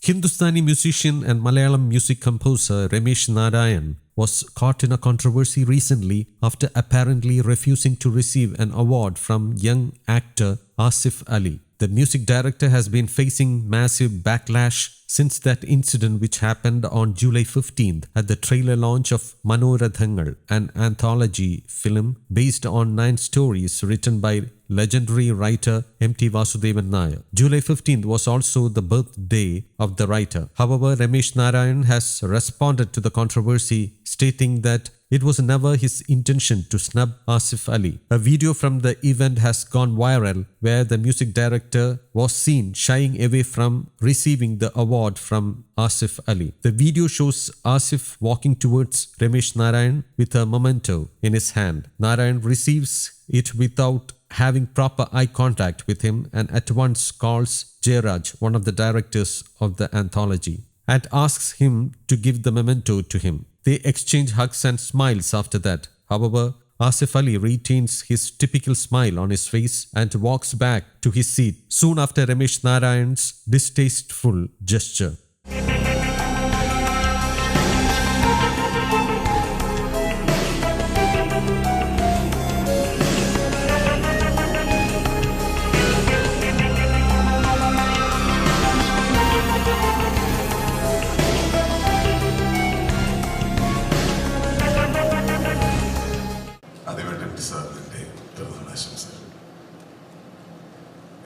Hindustani musician and Malayalam music composer Ramesh Narayan was caught in a controversy recently after apparently refusing to receive an award from young actor Asif Ali. The music director has been facing massive backlash since that incident, which happened on July 15th at the trailer launch of Manorathangal, an anthology film based on 9 stories written by legendary writer M.T. Vasudevan Nair. July 15th was also the birthday of the writer. However, Ramesh Narayan has responded to the controversy, stating that it was never his intention to snub Asif Ali. A video from the event has gone viral where the music director was seen shying away from receiving the award from Asif Ali. The video shows Asif walking towards Ramesh Narayan with a memento in his hand. Narayan receives it without having proper eye contact with him and at once calls Jayaraj, one of the directors of the anthology, and asks him to give the memento to him. They exchange hugs and smiles after that. However, Asif Ali retains his typical smile on his face and walks back to his seat soon after Ramesh Narayan's distasteful gesture.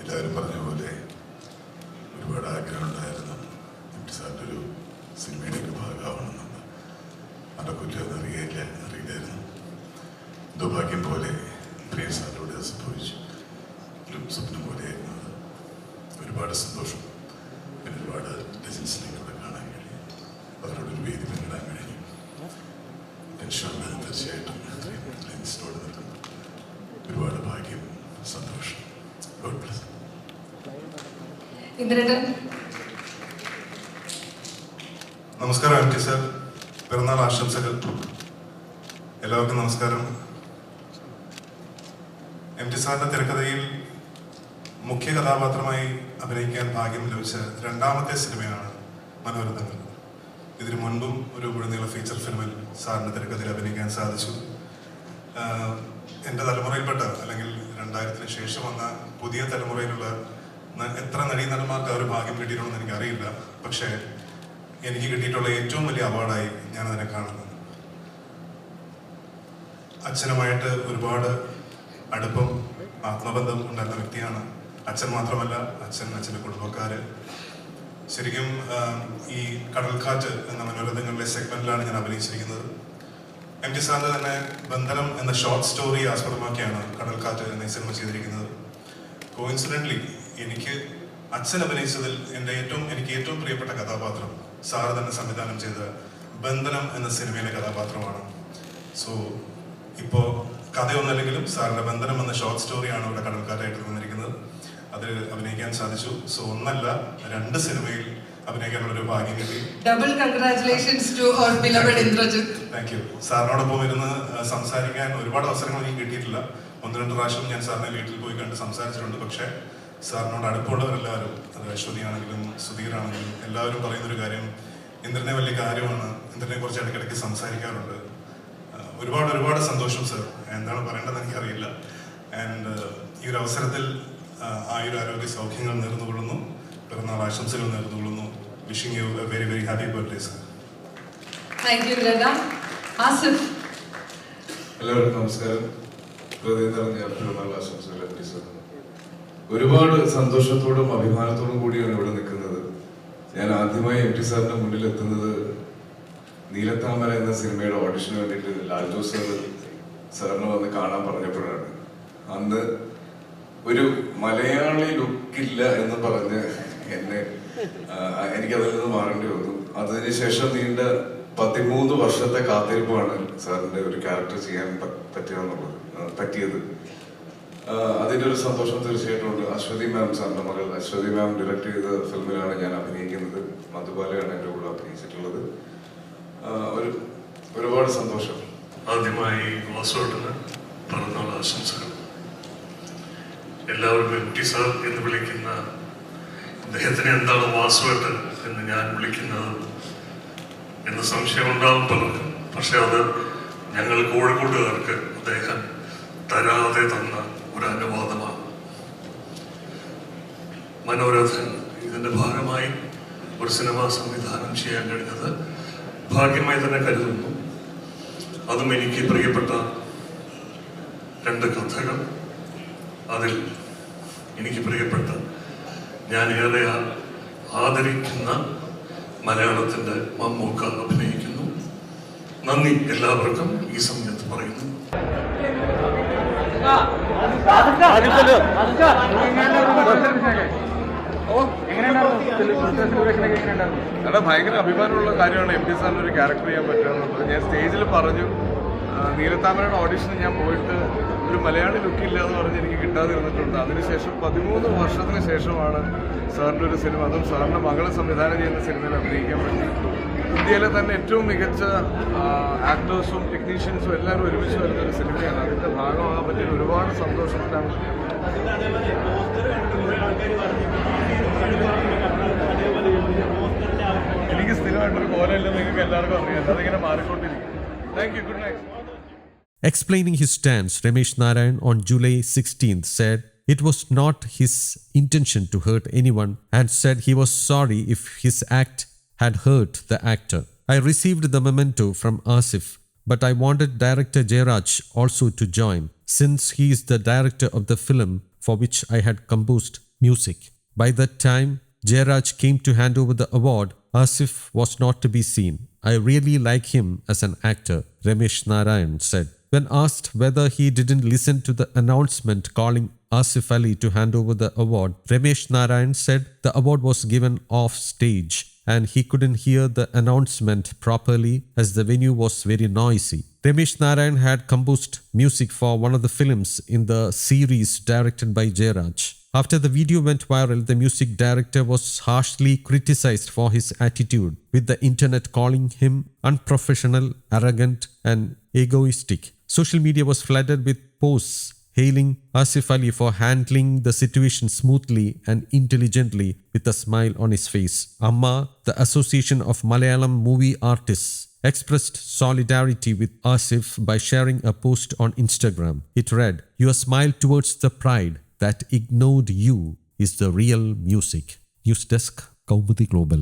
എല്ലാവരും പറഞ്ഞ പോലെ ഒരുപാട് ആഗ്രഹമുണ്ടായിരുന്നു എം.ടി. സാറിൻ്റെ ഒരു സിനിമയുടെയൊക്കെ ഭാഗമാവണമെന്ന്. നടക്കില്ലെന്ന് അറിയില്ലായിരുന്നു. ദൗർഭാഗ്യം പോലെ പ്രിയ സാറിലൂടെ അത് സംഭവിച്ചു. ഒരു സ്വപ്നം പോലെയായിരുന്നു അത്. ഒരുപാട് സന്തോഷം. പിന്നെ ഒരുപാട് ലെജൻസിനെക്കൂടെ കാണാൻ കഴിയും, അവരോടൊരു വേദി പങ്കിടാൻ കഴിഞ്ഞു. തീർച്ചയായിട്ടും ലെൻസിനോട് നിൽക്കും. ഒരുപാട് ഭാഗ്യം, സന്തോഷം. God bless. നമസ്കാരം എം.ടി. സാർ, പിറന്നാൾ ആശംസകൾ. എല്ലാവർക്കും നമസ്കാരം. എം.ടി. സാറിന്റെ തിരക്കഥയിൽ മുഖ്യ കഥാപാത്രമായി അഭിനയിക്കാൻ ഭാഗ്യം ലഭിച്ച രണ്ടാമത്തെ സിനിമയാണ് മനോരഥങ്ങൾ. ഇതിനു മുൻപും ഒരു മുഴുനീള ഫീച്ചർ ഫിലിമിൽ സാറിന്റെ തിരക്കഥയിൽ അഭിനയിക്കാൻ സാധിച്ചു. എൻ്റെ തലമുറയിൽപ്പെട്ട അല്ലെങ്കിൽ 2000-ന് ശേഷം വന്ന പുതിയ തലമുറയിലുള്ള എത്ര നടീനടന്മാർക്ക് ആ ഒരു ഭാഗ്യം കിട്ടിയിട്ടുണ്ടെന്ന് എനിക്കറിയില്ല. പക്ഷേ എനിക്ക് കിട്ടിയിട്ടുള്ള ഏറ്റവും വലിയ അവാർഡായി ഞാനതിനെ കാണുന്നു. അച്ഛനുമായിട്ട് ഒരുപാട് അടുപ്പം, ആത്മബന്ധം ഉണ്ടായിരുന്ന വ്യക്തിയാണ്. അച്ഛൻ മാത്രമല്ല, അച്ഛൻ്റെ കുടുംബക്കാര്. ശരിക്കും ഈ കടൽക്കാറ്റ് എന്ന മനോരഥങ്ങളിലെ സെഗ്മെന്റിലാണ് ഞാൻ അഭിനയിച്ചിരിക്കുന്നത്. എം.ടി. സാറിന്റെ തന്നെ ബന്ധനം എന്ന ഷോർട്ട് സ്റ്റോറി ആസ്പദമാക്കിയാണ് കടൽക്കാറ്റ് എന്ന സിനിമ ചെയ്തിരിക്കുന്നത്. കോയിൻസിഡന്റ്ലി എനിക്ക് അച്ഛൻ അഭിനയിച്ചതിൽ എനിക്ക് ഏറ്റവും പ്രിയപ്പെട്ട കഥാപാത്രം സാറ് തന്നെ സംവിധാനം ചെയ്ത ബന്ധനം എന്ന സിനിമയിലെ കഥാപാത്രമാണ്. സോ ഇപ്പോൾ കഥയൊന്നല്ലെങ്കിലും സാറിന്റെ ബന്ധനം എന്ന ഷോർട്ട് സ്റ്റോറിയാണ് ഇവിടെ കടൽക്കാറ്റായിട്ട് തന്നിരിക്കുന്നത്. അതിൽ അഭിനയിക്കാൻ സാധിച്ചു. സോ ഒന്നല്ല, 2 സിനിമയിൽ അഭിനയിക്കാനുള്ള ഒരു ഭാഗ്യം കിട്ടി. Double congratulations to our beloved Indrajith. Thank you. സാറിനോടൊപ്പം ഇരുന്ന് സംസാരിക്കാൻ ഒരുപാട് അവസരങ്ങൾ എനിക്ക് കിട്ടിയിട്ടില്ല. 1-2 പ്രാവശ്യം ഞാൻ സാറിനെ വീട്ടിൽ പോയി കണ്ട് സംസാരിച്ചിട്ടുണ്ട്. പക്ഷേ സാറിനോട് അടുപ്പമുള്ളവരെല്ലാവരും, അത് അശ്വതിയാണെങ്കിലും സുധീറാണെങ്കിലും എല്ലാവരും പറയുന്നൊരു കാര്യം, ഇന്ദ്രനെ വലിയ കാര്യമാണ്, ഇന്ദ്രനെ കുറിച്ച് ഇടയ്ക്കിടയ്ക്ക് സംസാരിക്കാറുണ്ട്. ഒരുപാട് സന്തോഷം സർ. എന്താണ് പറയേണ്ടതെന്ന് എനിക്കറിയില്ല. ആൻഡ് ഈ ഒരു അവസരത്തിൽ ആയുരാരോഗ്യ സൗഖ്യങ്ങൾ നേർന്നുകൊള്ളുന്നു, പിറന്നാൾ ആശംസകൾ നേർന്നുകൊള്ളുന്നു. Wishing you a very very happy birthday sir. Thank you Latha. Asif. എല്ലാവർക്കും നമസ്കാരം. ഹൃദയം നിറഞ്ഞ പിറന്നാൾ ആശംസകൾ എം.ടി. സാർ. ഒരുപാട് സന്തോഷത്തോടും അഭിമാനത്തോടും കൂടിയാണ് ഇവിടെ നിൽക്കുന്നത്. ഞാൻ ആദ്യമായി എം.ടി. സാറിന്റെ മുന്നിൽ എത്തുന്നത് നീലത്താമര എന്ന സിനിമയുടെ ഓഡിഷന് വേണ്ടിയിട്ട് ലാൽ ജോസ് സാറിനെ വന്ന് കാണാൻ പറഞ്ഞപ്പോഴാണ്. അന്ന് ഒരു മലയാളി ലുക്കില്ല എന്ന് പറഞ്ഞ് എനിക്കതിൽ നിന്ന് മാറേണ്ടി വന്നു. അതിനുശേഷം നീണ്ട 13 വർഷത്തെ കാത്തിരിപ്പാണ് സാറിന്റെ ഒരു ക്യാരക്ടർ ചെയ്യാൻ പറ്റിയത്. അതിൻ്റെ ഒരു സന്തോഷം തീർച്ചയായിട്ടും ഉണ്ട്. അശ്വതി മാം, സാറിന്റെ മകൾ അശ്വതി മാം ഡയറക്ട് ചെയ്ത ഫിലിമിലാണ് ഞാൻ അഭിനയിക്കുന്നത്. മധുബാലയാണ് എൻ്റെ കൂടെ അഭിനയിച്ചിട്ടുള്ളത്. ഒരുപാട് സന്തോഷം. ആദ്യമായി വാസുവേട്ടന് പിറന്നാൾ ആശംസകൾ. എല്ലാവരും എം.ടി. സാർ എന്ന് വിളിക്കുന്ന അദ്ദേഹത്തിന് എന്താണ് വാസുവേട്ടൻ എന്ന് ഞാൻ വിളിക്കുന്നത് എന്ന് സംശയമുണ്ടാകും പലർക്കും. പക്ഷെ അത് ഞങ്ങൾ കോഴിക്കോട്ടുകാർക്ക് അദ്ദേഹം തരാതെ തന്ന ഒരു അനുവാദമാണ്. മനോരഥൻ ഇതിൻ്റെ ഭാഗമായി ഒരു സിനിമ സംവിധാനം ചെയ്യാൻ കഴിഞ്ഞത് ഭാഗ്യമായി തന്നെ കരുതുന്നു. അതും എനിക്ക് പ്രിയപ്പെട്ട 2 കഥകൾ. അതിൽ എനിക്ക് പ്രിയപ്പെട്ട, ഞാൻ ഏറെ ആദരിക്കുന്ന മലയാളത്തിൻ്റെ മമ്മൂക്ക അഭിനയിക്കുന്നു. നന്ദി എല്ലാവർക്കും ഈ സമയത്ത് പറയുന്നു. ഭയങ്കര അഭിമാനമുള്ള കാര്യമാണ് എം ടി സാറിന് ഒരു ക്യാരക്ടർ ചെയ്യാൻ പറ്റുക എന്നുള്ളത്. ഞാൻ സ്റ്റേജിൽ പറഞ്ഞു, നീലത്താമരയുടെ ഓഡിഷന് ഞാൻ പോയിട്ട് ഒരു മലയാളി ലുക്കില്ല എന്ന് പറഞ്ഞ് എനിക്ക് കിട്ടാതിരുന്നിട്ടുണ്ട്. അതിനുശേഷം 13 വർഷത്തിന് ശേഷമാണ് സാറിൻ്റെ ഒരു സിനിമ, അതും സാറിൻ്റെ മകളെ സംവിധാനം ചെയ്യുന്ന സിനിമയിൽ അഭിനയിക്കാൻ പറ്റി. ഇന്ത്യയിലെ തന്നെ ഏറ്റവും മികച്ച ആക്ടേഴ്സും ടെക്നീഷ്യൻസും എല്ലാവരും ഒരുമിച്ച് വരുന്നൊരു സിനിമയാണ്. അതിൻ്റെ ഭാഗമാകാൻ പറ്റിയ ഒരുപാട് സന്തോഷത്തിലാണ്. എനിക്ക് സ്ഥിരമായിട്ടൊരു കോലമില്ലെന്ന് നിങ്ങൾക്ക് എല്ലാവർക്കും അറിയാം. അതിങ്ങനെ മാറിക്കൊണ്ടിരിക്കും. Thank you. Good night. Explaining his stance, Ramesh Narayan on July 16th said it was not his intention to hurt anyone and said he was sorry if his act had hurt the actor. I received the memento from Asif, but I wanted director Jayraj also to join, since he is the director of the film for which I had composed music. By that time, Jayraj came to hand over the award. Asif was not to be seen. I really like him as an actor, Ramesh Narayan said. When asked whether he didn't listen to the announcement calling Asif Ali to hand over the award, Ramesh Narayan said the award was given off stage and he couldn't hear the announcement properly as the venue was very noisy. Ramesh Narayan had composed music for one of the films in the series directed by Jayraj. After the video went viral, the music director was harshly criticized for his attitude, with the internet calling him unprofessional, arrogant, and egoistic. Social media was flooded with posts hailing Asif Ali for handling the situation smoothly and intelligently with a smile on his face. Amma, the Association of Malayalam Movie Artists, expressed solidarity with Asif by sharing a post on Instagram. It read, "Your smile towards the pride that ignored you is the real music." News Desk, Kaumudy Global.